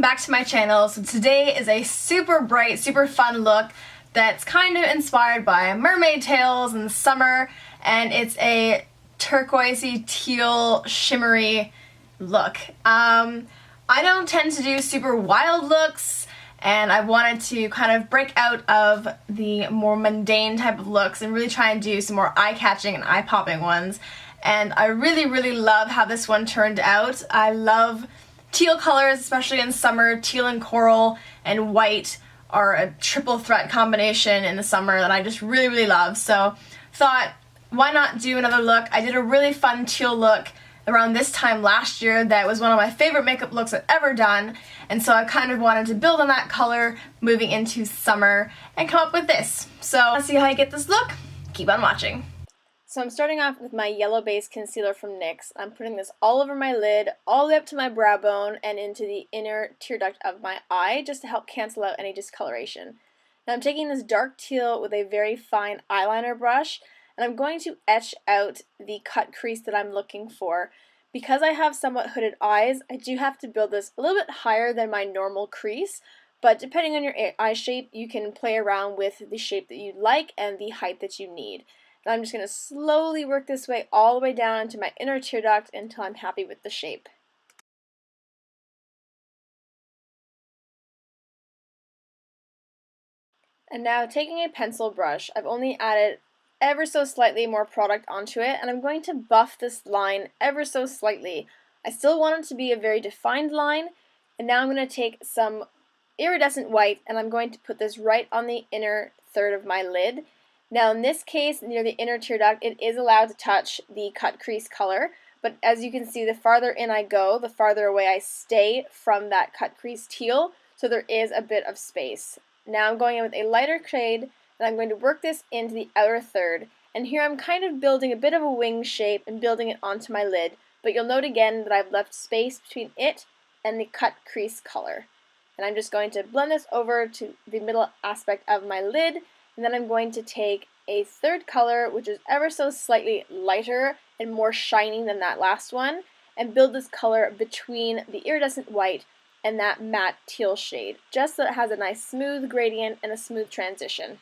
back to my channel. So today is a super bright, super fun look that's kind of inspired by mermaid tails in the summer, and it's a turquoisey teal shimmery look. I don't tend to do super wild looks, and I wanted to kind of break out of the more mundane type of looks and really try and do some more eye-catching and eye-popping ones. And I really love how this one turned out. I love teal colors, especially in summer. Teal and coral and white are a triple threat combination in the summer that I just really love. So thought, why not do another look? I did a really fun teal look around this time last year that was one of my favorite makeup looks I've ever done, and so I kind of wanted to build on that color moving into summer and come up with this. So let's see how I get this look. Keep on watching. So I'm starting off with my yellow base concealer from NYX. I'm putting this all over my lid, all the way up to my brow bone and into the inner tear duct of my eye, just to help cancel out any discoloration. Now I'm taking this dark teal with a very fine eyeliner brush, and I'm going to etch out the cut crease that I'm looking for. Because I have somewhat hooded eyes, I do have to build this a little bit higher than my normal crease, but depending on your eye shape, you can play around with the shape that you'd like and the height that you need. I'm just going to slowly work this way all the way down into my inner tear duct until I'm happy with the shape. And now taking a pencil brush, I've only added ever so slightly more product onto it, and I'm going to buff this line ever so slightly. I still want it to be a very defined line, and now I'm going to take some iridescent white and I'm going to put this right on the inner third of my lid. Now in this case, near the inner tear duct, it is allowed to touch the cut crease color, but as you can see, the farther in I go, the farther away I stay from that cut crease teal, so there is a bit of space. Now I'm going in with a lighter shade, and I'm going to work this into the outer third, and here I'm kind of building a bit of a wing shape and building it onto my lid, but you'll note again that I've left space between it and the cut crease color. And I'm just going to blend this over to the middle aspect of my lid, and then I'm going to take a third color, which is ever so slightly lighter and more shiny than that last one, and build this color between the iridescent white and that matte teal shade, just so it has a nice smooth gradient and a smooth transition.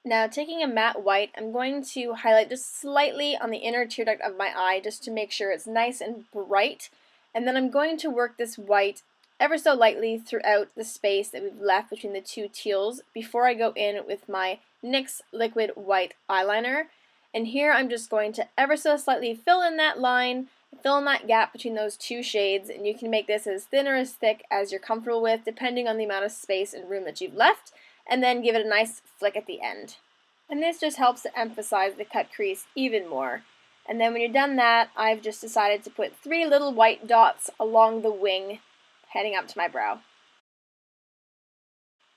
Now taking a matte white, I'm going to highlight just slightly on the inner tear duct of my eye just to make sure it's nice and bright, and then I'm going to work this white ever so lightly throughout the space that we've left between the two teals before I go in with my NYX liquid white eyeliner. And here I'm just going to ever so slightly fill in that line, fill in that gap between those two shades, and you can make this as thin or as thick as you're comfortable with depending on the amount of space and room that you've left, and then give it a nice flick at the end. And this just helps to emphasize the cut crease even more. And then when you're done that, I've just decided to put 3 little white dots along the wing heading up to my brow.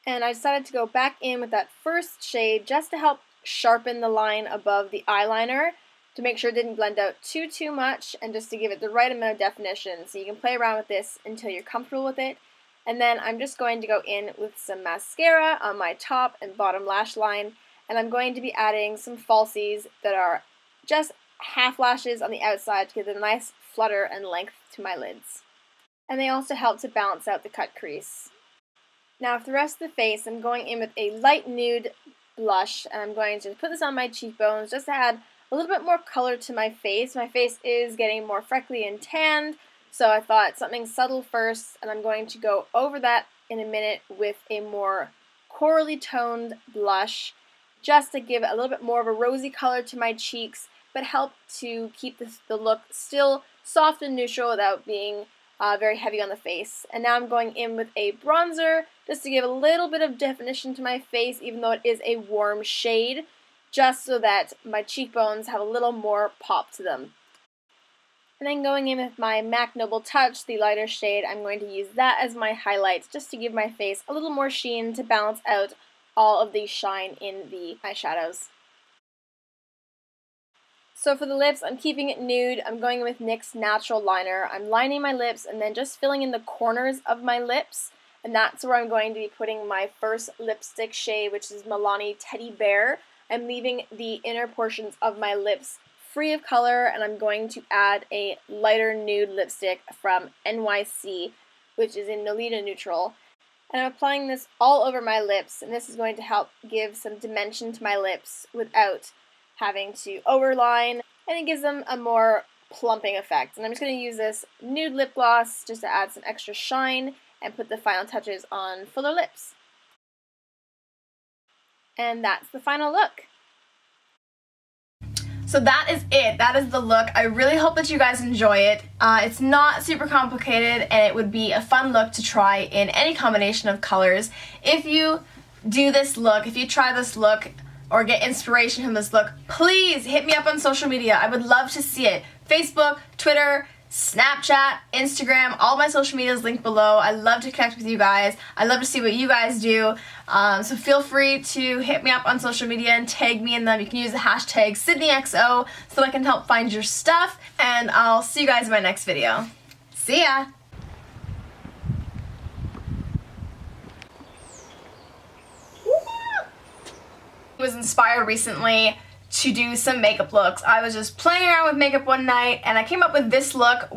And I decided to go back in with that first shade just to help sharpen the line above the eyeliner to make sure it didn't blend out too much, and just to give it the right amount of definition. So you can play around with this until you're comfortable with it. And then I'm just going to go in with some mascara on my top and bottom lash line, and I'm going to be adding some falsies that are just half lashes on the outside to give it a nice flutter and length to my lids. And they also help to balance out the cut crease. Now for the rest of the face, I'm going in with a light nude blush, and I'm going to put this on my cheekbones just to add a little bit more color to my face. My face is getting more freckly and tanned, so I thought something subtle first, and I'm going to go over that in a minute with a more corally toned blush just to give a little bit more of a rosy color to my cheeks, but help to keep the look still soft and neutral without being very heavy on the face. And now I'm going in with a bronzer just to give a little bit of definition to my face, even though it is a warm shade, just so that my cheekbones have a little more pop to them. And then going in with my MAC Noble Touch, the lighter shade, I'm going to use that as my highlight just to give my face a little more sheen to balance out all of the shine in the eyeshadows. So for the lips, I'm keeping it nude. I'm going with NYX Natural Liner. I'm lining my lips and then just filling in the corners of my lips. And that's where I'm going to be putting my first lipstick shade, which is Milani Teddy Bear. I'm leaving the inner portions of my lips free of color, and I'm going to add a lighter nude lipstick from NYC which is in Nolita Neutral. And I'm applying this all over my lips, and this is going to help give some dimension to my lips without having to overline, and it gives them a more plumping effect. And I'm just going to use this nude lip gloss just to add some extra shine and put the final touches on fuller lips. And that's the final look. So that is it. That is the look. I really hope that you guys enjoy it. It's not super complicated, and it would be a fun look to try in any combination of colors. If you do this look, if you try this look or get inspiration from this look, please hit me up on social media. I would love to see it. Facebook, Twitter, Snapchat, Instagram, all my social media is linked below. I love to connect with you guys. I love to see what you guys do. So feel free to hit me up on social media and tag me in them. You can use the hashtag sydneexo so I can help find your stuff. And I'll see you guys in my next video. See ya! I was inspired recently to do some makeup looks. I was just playing around with makeup one night and I came up with this look.